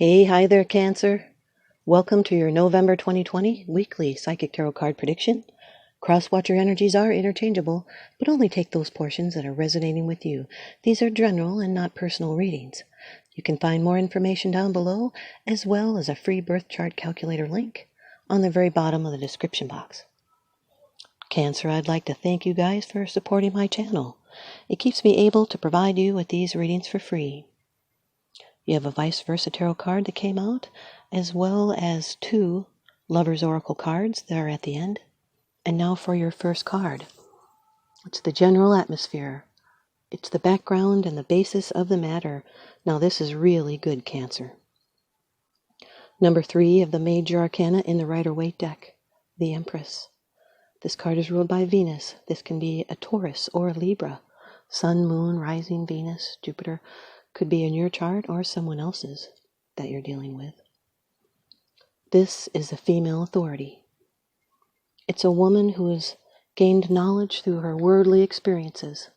Hi there, Cancer. Welcome to your November 2020 weekly Psychic Tarot card prediction. Cross-watcher energies are interchangeable, but only take those portions that are resonating with you. These are general and not personal readings. You can find more information down below, as well as a free birth chart calculator link on the very bottom of the description box. Cancer, I'd like to thank you guys for supporting my channel. It keeps me able to provide you with these readings for free. You have a ViceVersa Tarot card that came out, as well as 2 Lover's Oracle cards that are at the end. And now for your first card. It's the general atmosphere. It's the background and the basis of the matter. Now this is really good, Cancer. Number 3 of the major arcana in the Rider-Waite deck, the Empress. This card is ruled by Venus. This can be a Taurus or a Libra. Sun, Moon, Rising, Venus, Jupiter. Could be in your chart or someone else's that you're dealing with. This is a female authority. It's a woman who has gained knowledge through her worldly experiences.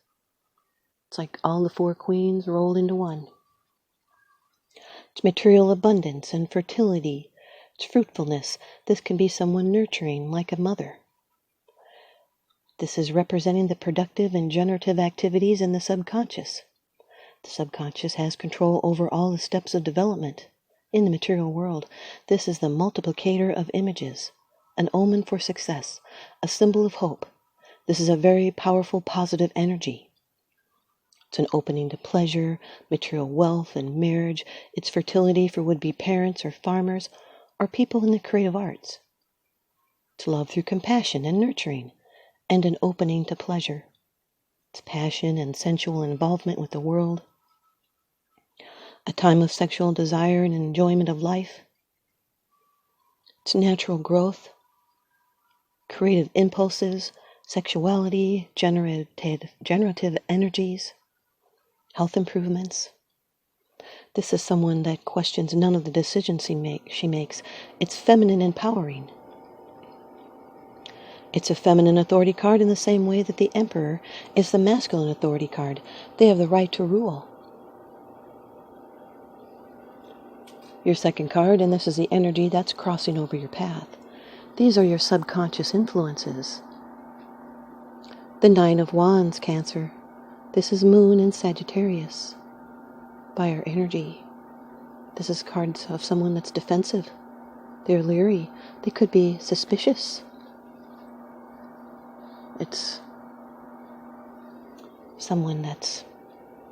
It's like all the 4 queens rolled into one. It's material abundance and fertility. It's fruitfulness. This can be someone nurturing, like a mother. This is representing the productive and generative activities in the subconscious. The subconscious has control over all the steps of development in the material world. This is the multiplicator of images, an omen for success, a symbol of hope. This is a very powerful, positive energy. It's an opening to pleasure, material wealth, and marriage. It's fertility for would-be parents or farmers or people in the creative arts. It's love through compassion and nurturing, and an opening to pleasure. It's passion and sensual involvement with the world. A time of sexual desire and enjoyment of life. It's natural growth, creative impulses, sexuality, generative energies, health improvements. This is someone that questions none of the decisions she makes. It's feminine empowering. It's a feminine authority card in the same way that the Emperor is the masculine authority card. They have the right to rule. Your second card, and this is the energy that's crossing over your path. These are your subconscious influences. The 9 of Wands, Cancer. This is Moon in Sagittarius. By our energy. This is cards of someone that's defensive. They're leery. They could be suspicious. It's someone that's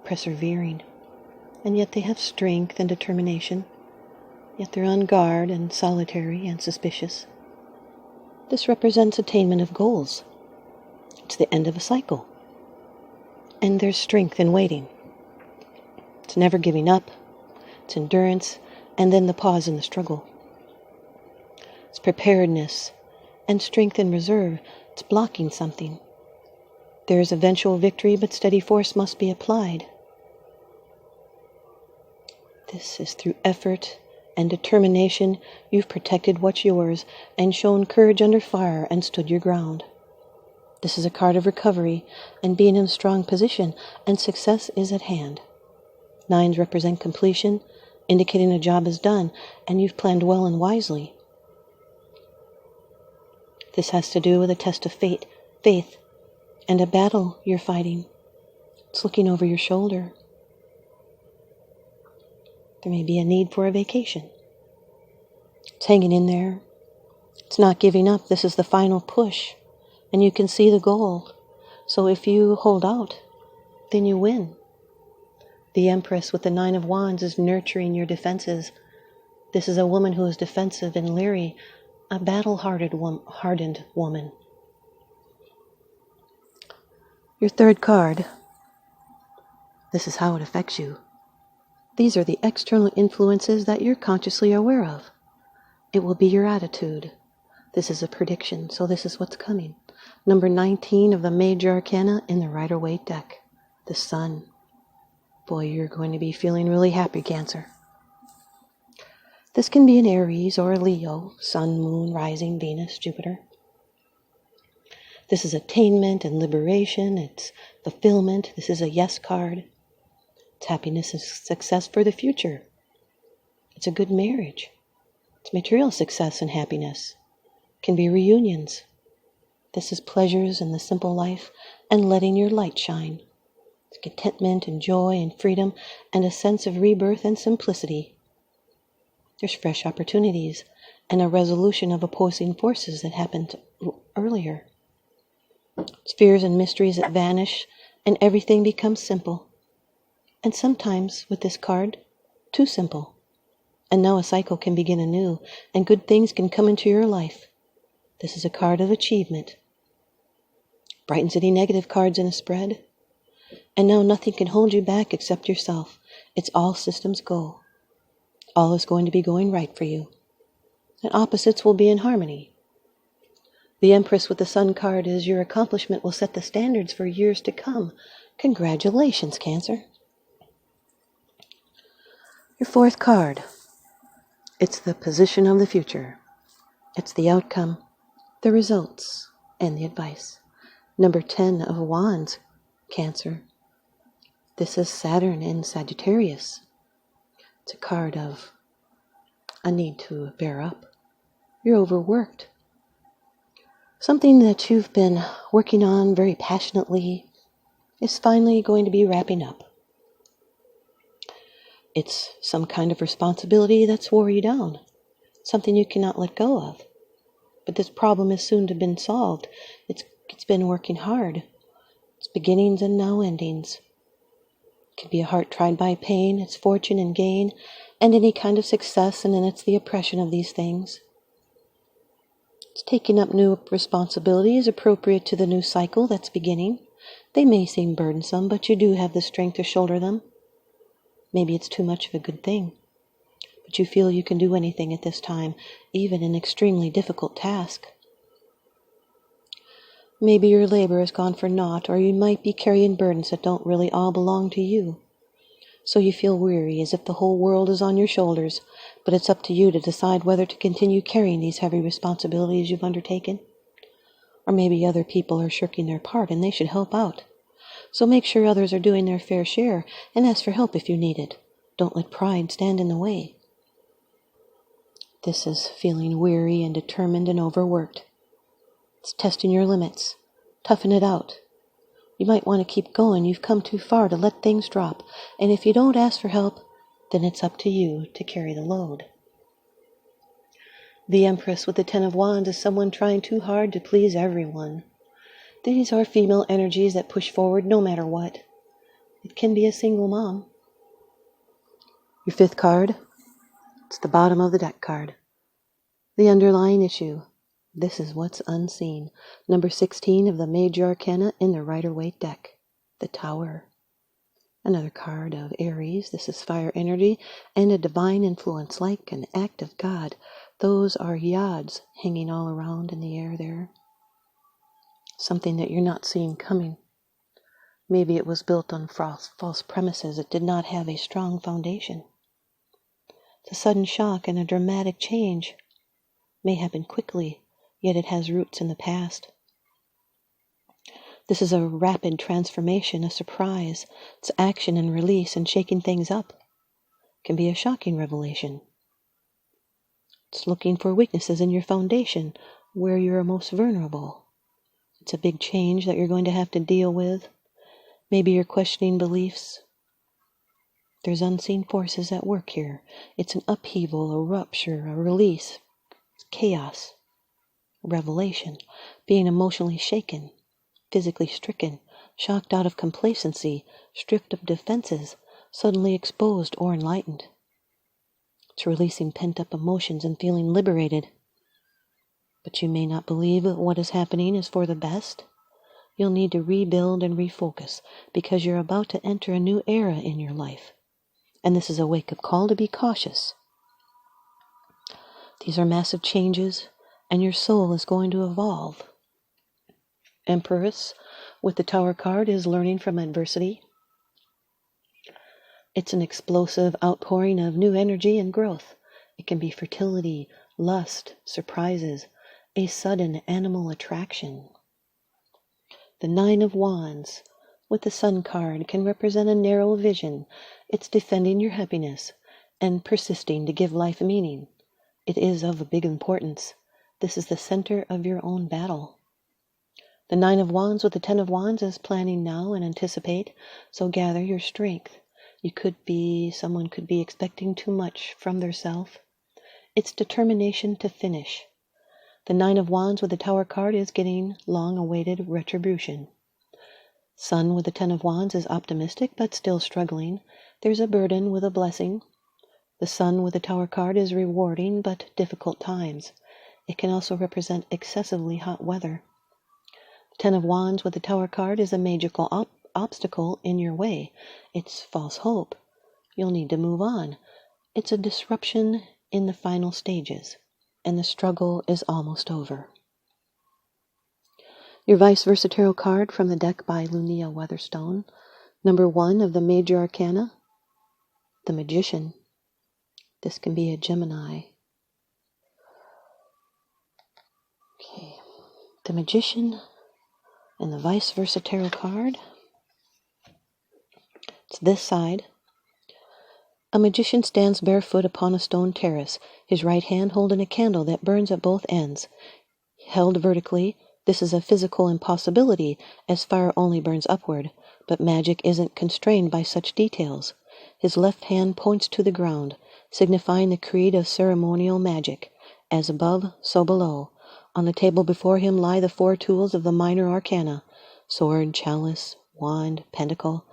persevering. And yet they have strength and determination. Yet they're on guard and solitary and suspicious. This represents attainment of goals. It's the end of a cycle. And there's strength in waiting. It's never giving up. It's endurance, and then the pause in the struggle. It's preparedness and strength in reserve. It's blocking something. There is eventual victory, but steady force must be applied. This is through effort and determination. You've protected what's yours and shown courage under fire and stood your ground. This is a card of recovery and being in a strong position, and success is at hand. 9s represent completion, indicating a job is done, and you've planned well and wisely. This has to do with a test of faith, and a battle you're fighting. It's looking over your shoulder. There may be a need for a vacation. It's hanging in there. It's not giving up. This is the final push, and you can see the goal. So if you hold out, then you win. The Empress with the 9 of Wands is nurturing your defenses. This is a woman who is defensive and leery, a battle-hardened woman. Your third card. This is how it affects you. These are the external influences that you're consciously aware of. It will be your attitude. This is a prediction, so this is what's coming. Number 19 of the major arcana in the Rider-Waite deck, the Sun. Boy, you're going to be feeling really happy, Cancer. This can be an Aries or a Leo, Sun, Moon, Rising, Venus, Jupiter. This is attainment and liberation. It's fulfillment. This is a yes card. It's happiness and success for the future. It's a good marriage. It's material success and happiness. It can be reunions. This is pleasures in the simple life and letting your light shine. It's contentment and joy and freedom and a sense of rebirth and simplicity. There's fresh opportunities and a resolution of opposing forces that happened earlier. It's fears and mysteries that vanish and everything becomes simple. And sometimes, with this card, too simple. And now a cycle can begin anew, and good things can come into your life. This is a card of achievement. Brightens any negative cards in a spread. And now nothing can hold you back except yourself. It's all systems go. All is going to be going right for you. And opposites will be in harmony. The Empress with the Sun card is your accomplishment will set the standards for years to come. Congratulations, Cancer. Your fourth card. It's the position of the future. It's the outcome, the results, and the advice. Number 10 of Wands, Cancer. This is Saturn in Sagittarius. It's a card of a need to bear up. You're overworked. Something that you've been working on very passionately is finally going to be wrapping up. It's some kind of responsibility that's wore you down, something you cannot let go of. But this problem is soon to have been solved. It's been working hard. It's beginnings and now endings. It can be a heart tried by pain, it's fortune and gain, and any kind of success, and then it's the oppression of these things. It's taking up new responsibilities appropriate to the new cycle that's beginning. They may seem burdensome, but you do have the strength to shoulder them. Maybe it's too much of a good thing, but you feel you can do anything at this time, even an extremely difficult task. Maybe your labor has gone for naught, or you might be carrying burdens that don't really all belong to you. So you feel weary, as if the whole world is on your shoulders, but it's up to you to decide whether to continue carrying these heavy responsibilities you've undertaken. Or maybe other people are shirking their part and they should help out. So make sure others are doing their fair share and ask for help if you need it. Don't let pride stand in the way. This is feeling weary and determined and overworked. It's testing your limits. Toughen it out. You might want to keep going. You've come too far to let things drop. And if you don't ask for help, then it's up to you to carry the load. The Empress with the 10 of Wands is someone trying too hard to please everyone. These are female energies that push forward no matter what. It can be a single mom. Your fifth card, it's the bottom of the deck card. The underlying issue. This is what's unseen. Number 16 of the Major Arcana in the Rider-Waite deck. The Tower. Another card of Aries. This is fire energy and a divine influence like an act of God. Those are yods hanging all around in the air there. Something that you're not seeing coming. Maybe it was built on false premises. It did not have a strong foundation. It's a sudden shock and a dramatic change. May happen quickly, yet it has roots in the past. This is a rapid transformation, a surprise. It's action and release and shaking things up. It can be a shocking revelation. It's looking for weaknesses in your foundation, where you're most vulnerable. It's a big change that you're going to have to deal with. Maybe you're questioning beliefs. There's unseen forces at work here. It's an upheaval, a rupture, a release. It's chaos, revelation, being emotionally shaken, physically stricken, shocked out of complacency, stripped of defenses, suddenly exposed or enlightened. It's releasing pent-up emotions and feeling liberated. But you may not believe what is happening is for the best. You'll need to rebuild and refocus because you're about to enter a new era in your life. And this is a wake-up call to be cautious. These are massive changes, and your soul is going to evolve. Empress with the Tower card is learning from adversity. It's an explosive outpouring of new energy and growth. It can be fertility, lust, surprises, a sudden animal attraction. The 9 of Wands with the Sun card can represent a narrow vision. It's defending your happiness and persisting to give life meaning. It is of a big importance. This is the center of your own battle. The Nine of Wands with the Ten of Wands is planning now and anticipate, so gather your strength. Someone could be expecting too much from their self. It's determination to finish. The Nine of Wands with the Tower card is getting long-awaited retribution. Sun with the Ten of Wands is optimistic but still struggling. There's a burden with a blessing. The Sun with the Tower card is rewarding but difficult times. It can also represent excessively hot weather. The Ten of Wands with the Tower card is a magical obstacle in your way. It's false hope. You'll need to move on. It's a disruption in the final stages, and the struggle is almost over. Your ViceVersa Tarot card from the deck by Lunaea Weatherstone. Number 1 of the Major Arcana, the Magician. This can be a Gemini. Okay, the Magician and the ViceVersa Tarot card. It's this side. A magician stands barefoot upon a stone terrace, his right hand holding a candle that burns at both ends. Held vertically, this is a physical impossibility, as fire only burns upward, but magic isn't constrained by such details. His left hand points to the ground, signifying the creed of ceremonial magic. As above, so below. On the table before him lie the 4 tools of the minor arcana: sword, chalice, wand, pentacle.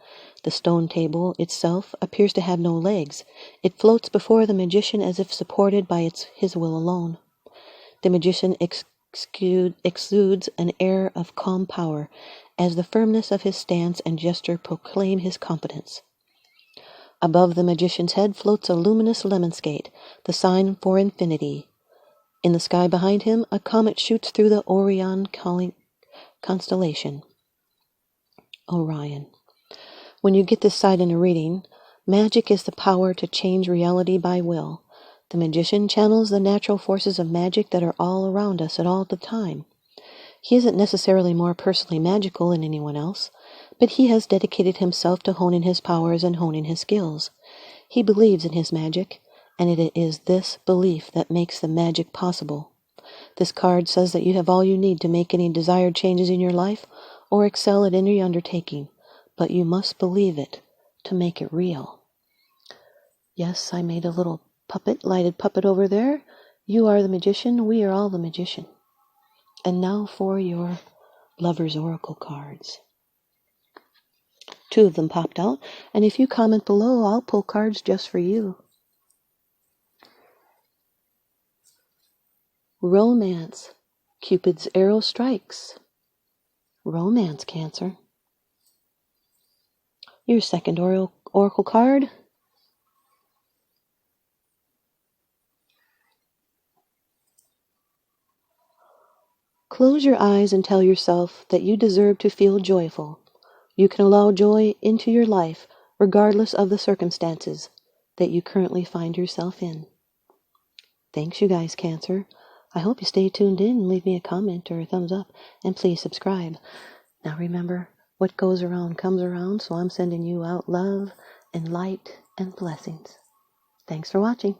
The stone table itself appears to have no legs. It floats before the magician as if supported by his will alone. The magician exudes an air of calm power, as the firmness of his stance and gesture proclaim his competence. Above the magician's head floats a luminous lemon-skate, the sign for infinity. In the sky behind him, a comet shoots through the Orion constellation. Orion. When you get this side in a reading, magic is the power to change reality by will. The magician channels the natural forces of magic that are all around us at all the time. He isn't necessarily more personally magical than anyone else, but he has dedicated himself to honing his powers and honing his skills. He believes in his magic, and it is this belief that makes the magic possible. This card says that you have all you need to make any desired changes in your life or excel at any undertaking, but you must believe it to make it real. Yes, I made a little lighted puppet over there. You are the magician. We are all the magician. And now for your Lover's Oracle cards. 2 of them popped out, and if you comment below, I'll pull cards just for you. Romance. Cupid's arrow strikes. Romance, Cancer. Your second oracle card. Close your eyes and tell yourself that you deserve to feel joyful. You can allow joy into your life regardless of the circumstances that you currently find yourself in. Thanks, you guys, Cancer. I hope you stay tuned in and leave me a comment or a thumbs up, and please subscribe. Now remember, what goes around comes around, so I'm sending you out love and light and blessings. Thanks for watching.